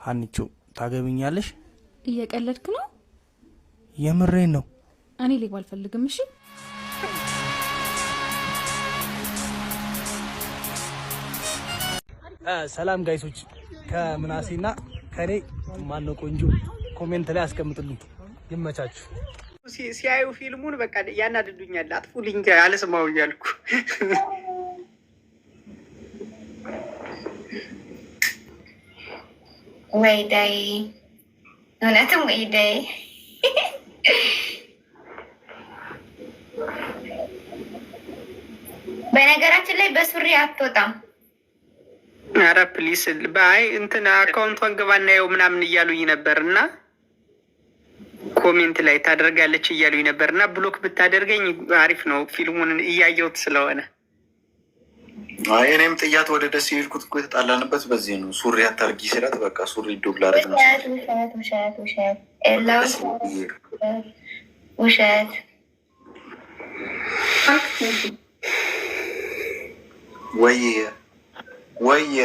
ሀኒቾ ታገቢኛለሽ? እየቀለድክ ነው? የምሬን ነው። እኔ ሌባ አልፈልግም። እሺ ሰላም ጋይሶች፣ ከምናሴና ከኔ ማነው ቆንጆ ኮሜንት ላይ አስቀምጡልኝ። ይመቻችሁ። ሲያዩ ፊልሙን በቃ ያናድዱኛል። አጥፉልኝ አልስማው እያልኩ ወይዳይ እውነትም ወይዳይ በነገራችን ላይ በሱሪ አትወጣም። ኧረ ፕሊስ ባይ እንትን አካውንቷን ግባ እናየው ምናምን እያሉኝ ነበር እና ኮሜንት ላይ ታደርጋለች እያሉኝ ነበር እና ብሎክ ብታደርገኝ አሪፍ ነው፣ ፊልሙን እያየሁት ስለሆነ። አይ እኔም ጥያት ወደ ደስ የሄድኩት እኮ የተጣላንበት በዚህ ነው። ሱሪ አታርጊ ስላት በቃ ሱሪ ዶግላ አደረግ ነው። ውሸት ወየ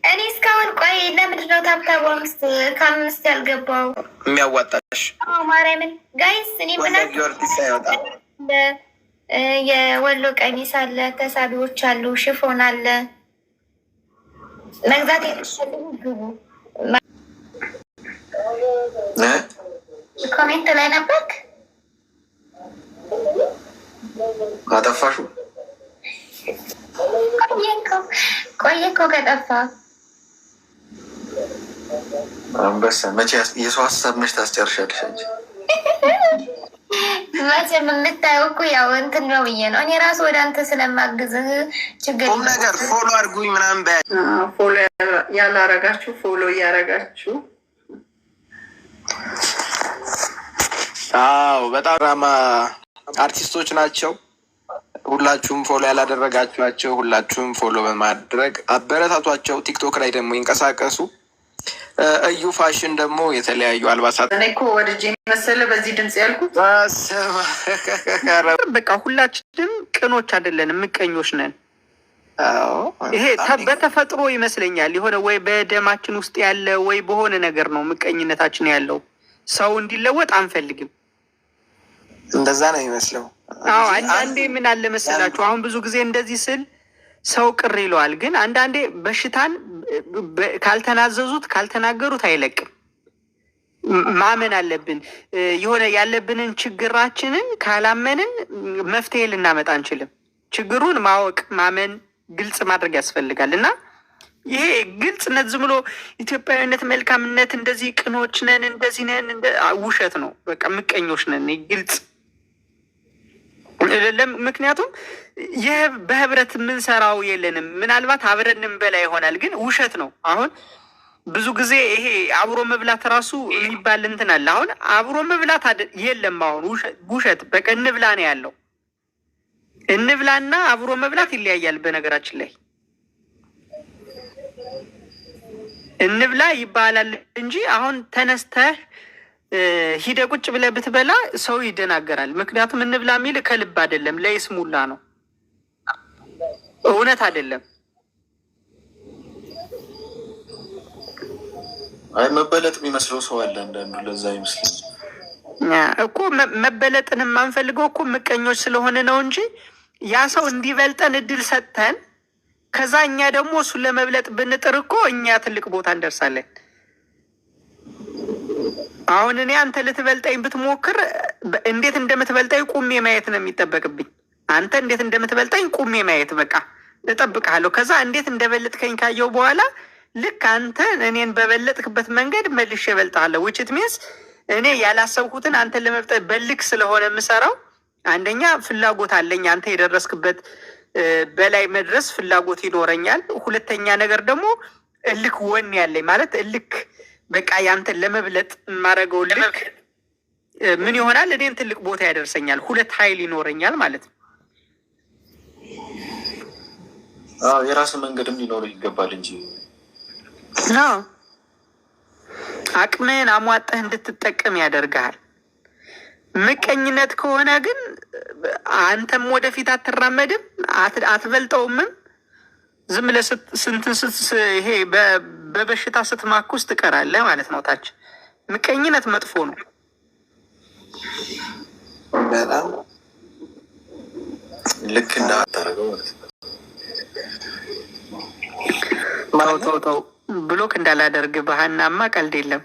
እኔ እስካሁን ቆይ ለምንድን ነው ታብታቡ ከአምስት ያልገባው? የሚያዋጣሽ ማርያምን ጋይስ እኔ ጊዮርጊስ አይወጣም። የወሎ ቀሚስ አለ፣ ተሳቢዎች አሉ፣ ሽፎን አለ። መግዛት የተፈልጉ ግቡ። ኮሜንት ላይ ነበርክ? አጠፋሹ ቆየ እኮ ከጠፋ አንበሳ መቼ የሰው ሀሳብ መች ታስጨርሻለሽ አንቺ? መቼም የምታየው እኮ ያው እንትን ነው ብዬ ነው። እኔ ራሱ ወደ አንተ ስለማግዝህ ችግር ቁም ነገር ፎሎ አድርጉኝ ምናምን በያ ፎሎ ያላረጋችሁ ፎሎ እያረጋችሁ። አዎ በጣም ራማ አርቲስቶች ናቸው። ሁላችሁም ፎሎ ያላደረጋችኋቸው ሁላችሁም ፎሎ በማድረግ አበረታቷቸው። ቲክቶክ ላይ ደግሞ ይንቀሳቀሱ። እዩ ፋሽን ደግሞ የተለያዩ አልባሳት እኔ እኮ ወድጄ መሰለ በዚህ ድምጽ ያልኩት በቃ ሁላችንም ቅኖች አይደለንም፣ ምቀኞች ነን። ይሄ በተፈጥሮ ይመስለኛል የሆነ ወይ በደማችን ውስጥ ያለ ወይ በሆነ ነገር ነው ምቀኝነታችን ያለው። ሰው እንዲለወጥ አንፈልግም። እንደዛ ነው ይመስለው። አዎ አንዳንዴ ምን አለ መሰላችሁ፣ አሁን ብዙ ጊዜ እንደዚህ ስል ሰው ቅር ይለዋል። ግን አንዳንዴ በሽታን ካልተናዘዙት ካልተናገሩት አይለቅም። ማመን አለብን። የሆነ ያለብንን ችግራችንን ካላመንን መፍትሄ ልናመጣ አንችልም። ችግሩን ማወቅ፣ ማመን፣ ግልጽ ማድረግ ያስፈልጋል። እና ይሄ ግልጽነት ዝም ብሎ ኢትዮጵያዊነት፣ መልካምነት፣ እንደዚህ ቅኖች ነን እንደዚህ ነን ውሸት ነው። በቃ ምቀኞች ነን። ግልጽ ምክንያቱም ይህ በህብረት የምንሰራው የለንም። ምናልባት አብረን እንበላ ይሆናል፣ ግን ውሸት ነው። አሁን ብዙ ጊዜ ይሄ አብሮ መብላት ራሱ የሚባል እንትን አለ። አሁን አብሮ መብላት የለም። አሁን ውሸት በቃ እንብላ ነው ያለው። እንብላና አብሮ መብላት ይለያያል። በነገራችን ላይ እንብላ ይባላል እንጂ አሁን ተነስተህ ሂደ ቁጭ ብለህ ብትበላ ሰው ይደናገራል። ምክንያቱም እንብላ የሚል ከልብ አይደለም፣ ለይስሙላ ነው፣ እውነት አይደለም። አይ መበለጥ የሚመስለው ሰው አለ አንዳንዱ። ለዛ ይመስለኝ እኮ መበለጥን የማንፈልገው እኮ ምቀኞች ስለሆነ ነው እንጂ ያ ሰው እንዲበልጠን እድል ሰጥተን ከዛ እኛ ደግሞ እሱን ለመብለጥ ብንጥር እኮ እኛ ትልቅ ቦታ እንደርሳለን። አሁን እኔ አንተ ልትበልጠኝ ብትሞክር እንዴት እንደምትበልጠኝ ቁሜ ማየት ነው የሚጠበቅብኝ። አንተ እንዴት እንደምትበልጠኝ ቁሜ ማየት በቃ እጠብቅሃለሁ። ከዛ እንዴት እንደበለጥከኝ ካየው በኋላ ልክ አንተ እኔን በበለጥክበት መንገድ መልሼ እበልጥሃለሁ። ውጭት ሚንስ እኔ ያላሰብኩትን አንተን ለመብጠት በልክ ስለሆነ የምሰራው አንደኛ ፍላጎት አለኝ፣ አንተ የደረስክበት በላይ መድረስ ፍላጎት ይኖረኛል። ሁለተኛ ነገር ደግሞ እልክ ወን ያለኝ ማለት እልክ በቃ ያንተን ለመብለጥ የማደርገው ልክ ምን ይሆናል? እኔን ትልቅ ቦታ ያደርሰኛል። ሁለት ኃይል ይኖረኛል ማለት ነው። የራስ መንገድም ሊኖር ይገባል እንጂ አቅምህን አሟጠህ እንድትጠቀም ያደርግሃል። ምቀኝነት ከሆነ ግን አንተም ወደፊት አትራመድም፣ አትበልጠውምም። ዝም ብለህ ይሄ በበሽታ ስትማኩስ ትቀራለህ ማለት ነው። ታች ምቀኝነት መጥፎ ነው በጣም ልክ እንዳታረገው ማለት ነው። ተው ብሎክ እንዳላደርግ ባህናማ ቀልድ የለም።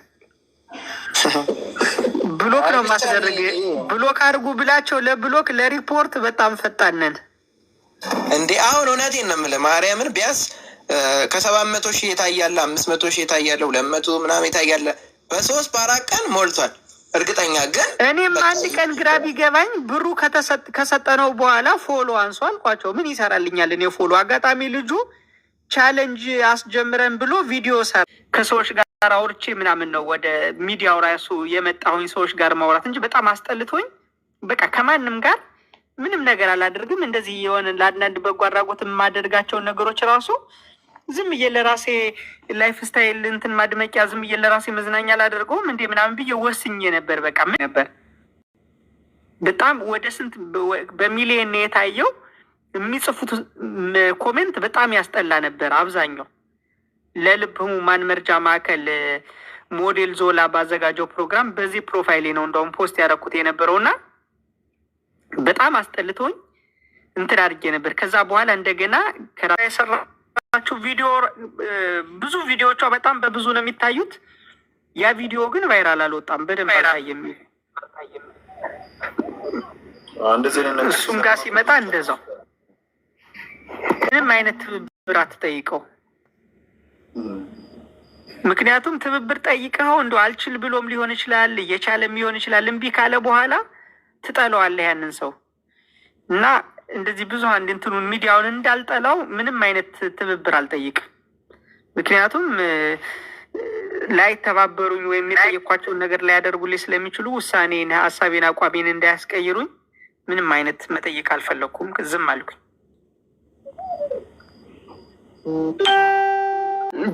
ብሎክ ነው ማስደረግ። ብሎክ አድርጉ ብላቸው ለብሎክ ለሪፖርት በጣም ፈጣን ነን እንዴ። አሁን እውነቴን ነው የምልህ ማርያምን ቢያንስ ከ700 ሺህ የታያለ 500 ሺህ የታያለ 200 ምናምን የታያለ በ3 በ4 ቀን ሞልቷል። እርግጠኛ ግን እኔም አንድ ቀን ግራ ቢገባኝ ብሩ ከሰጠነው በኋላ ፎሎ አንሷ አልኳቸው። ምን ይሰራልኛል እኔ ፎሎ። አጋጣሚ ልጁ ቻሌንጅ አስጀምረን ብሎ ቪዲዮ ሰራ። ከሰዎች ጋር አውርቼ ምናምን ነው ወደ ሚዲያው ራሱ የመጣሁኝ ሰዎች ጋር ማውራት እንጂ በጣም አስጠልቶኝ በቃ ከማንም ጋር ምንም ነገር አላደርግም። እንደዚህ የሆነ ለአንዳንድ በጎ አድራጎት የማደርጋቸውን ነገሮች ራሱ ዝም ብዬ ለራሴ ላይፍ ስታይል እንትን ማድመቂያ ዝም ብዬ ለራሴ መዝናኛ አላደርገውም እንዴ ምናምን ብዬ ወስኜ ነበር። በቃ ምን ነበር በጣም ወደ ስንት በሚሊየን የታየው የሚጽፉት ኮሜንት በጣም ያስጠላ ነበር። አብዛኛው ለልብ ህሙማን መርጃ ማዕከል ሞዴል ዞላ ባዘጋጀው ፕሮግራም በዚህ ፕሮፋይሌ ነው እንደውም ፖስት ያደረኩት የነበረውና በጣም አስጠልቶኝ እንትን አድርጌ ነበር። ከዛ በኋላ እንደገና ከራ የሰራችው ቪዲዮ ብዙ ቪዲዮቿ በጣም በብዙ ነው የሚታዩት። ያ ቪዲዮ ግን ቫይራል አልወጣም፣ በደንብ አልታየም። እሱም ጋር ሲመጣ እንደዛው ምንም አይነት ትብብር አትጠይቀው። ምክንያቱም ትብብር ጠይቀኸው እንደው አልችል ብሎም ሊሆን ይችላል፣ እየቻለም ሊሆን ይችላል። እምቢ ካለ በኋላ ትጠለዋለህ ያንን ሰው እና እንደዚህ ብዙሀን እንትኑን ሚዲያውን እንዳልጠላው ምንም አይነት ትብብር አልጠይቅም። ምክንያቱም ላይተባበሩኝ ወይም የጠየኳቸውን ነገር ላያደርጉልኝ ስለሚችሉ ውሳኔን፣ ሀሳቤን፣ አቋሜን እንዳያስቀይሩኝ ምንም አይነት መጠየቅ አልፈለኩም። ዝም አልኩኝ።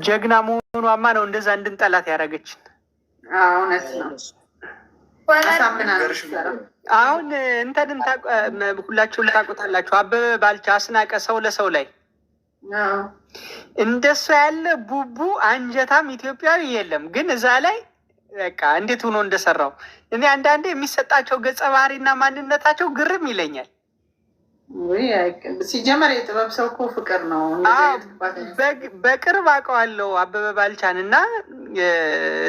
ጀግና መሆኗማ ነው እንደዛ እንድንጠላት ያደረገችን። እውነት ነው። አሁን እንተንም ሁላችሁም ታውቁታላችሁ። አበበ ባልቻ አስናቀ ሰው ለሰው ላይ እንደሱ ያለ ቡቡ አንጀታም ኢትዮጵያዊ የለም። ግን እዛ ላይ በቃ እንዴት ሆኖ እንደሰራው እኔ አንዳንዴ የሚሰጣቸው ገጸ ባህሪና ማንነታቸው ግርም ይለኛል። ሲጀመር የጥበብ ሰው እኮ ፍቅር ነው። በቅርብ አውቀዋለሁ አበበ ባልቻን እና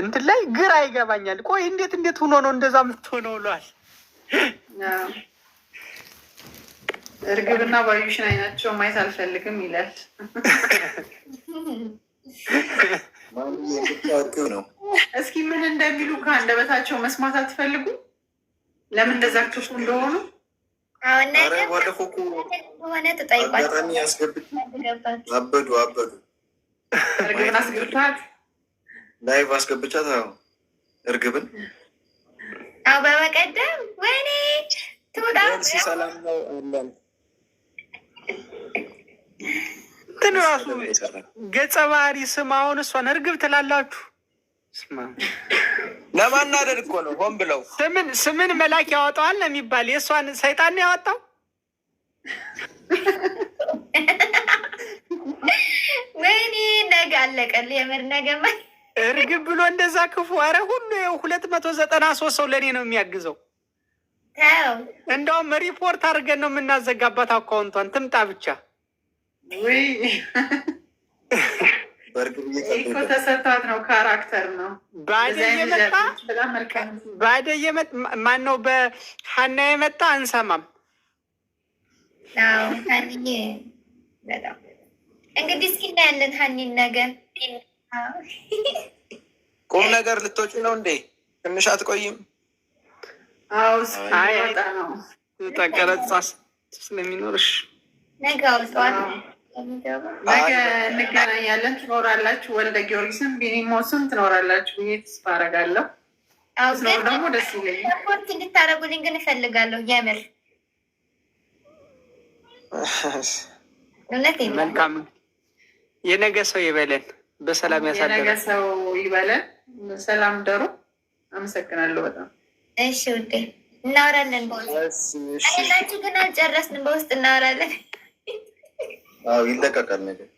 እንትን ላይ ግራ ይገባኛል። ቆይ እንዴት ሆኖ ነው እንደዛ የምትሆነው ብሏል። እርግብና ባዩሽን አይናቸው ማየት አልፈልግም ይላል። እስኪ ምን እንደሚሉ ከአንደበታቸው መስማት አትፈልጉ? ለምን እንደዛ ክፉ እንደሆኑ ሆነ ተጠይቋቸው። አበዱ እርግብን አስገብታት ላይቭ አስገብቻት እርግብን በመቀደም ወይኔ ትውጣ ሰላም ነው አለን እንትን ራሱ ገጸ ባህሪ ስም አሁን እሷን እርግብ ትላላችሁ። ለማናደድ እኮ ነው ሆን ብለው ስምን መላክ ያወጣዋል ነው የሚባል። የእሷን ሰይጣን ያወጣው ወይኔ ነገ አለቀል። የምር ነገማ እርግብ ብሎ እንደዛ ክፉ። ኧረ ሁሉ 293 ሰው ለእኔ ነው የሚያግዘው። እንደውም ሪፖርት አድርገን ነው የምናዘጋባት አካውንቷን ትምጣ ብቻ። እኮ ተሰጥቷት ነው፣ ካራክተር ነው። ባደ የመጣ ማነው? በሀና የመጣ አንሰማም። ሀኒዬ በጣም እንግዲህ እስኪ እናያለን። ሀኒን ነገር ቁም ነገር ልትወጪ ነው እንዴ? ትንሽ አትቆይም? ጠቀረጻ ስለሚኖርሽ ነገ አውጥተዋል። ነገ እንገናኛለን። ትኖራላችሁ። ወልደ ጊዮርጊስም ቢኒሞስም ትኖራላችሁ ብዬ ተስፋ አደርጋለሁ። ስኖር ደግሞ ደስ ይለኛል። ሰፖርት እንድታደርጉልኝ ግን እፈልጋለሁ። የምር መልካም። የነገ ሰው ይበለን፣ በሰላም ያሳደረን። የነገ ሰው ይበለን። ሰላም ደሩ። አመሰግናለሁ በጣም። እሺ ውዴ እናወራለን በውስጥ። እናንቺ ግን አልጨረስንም፣ በውስጥ እናወራለን። ይለቀቃል ነገር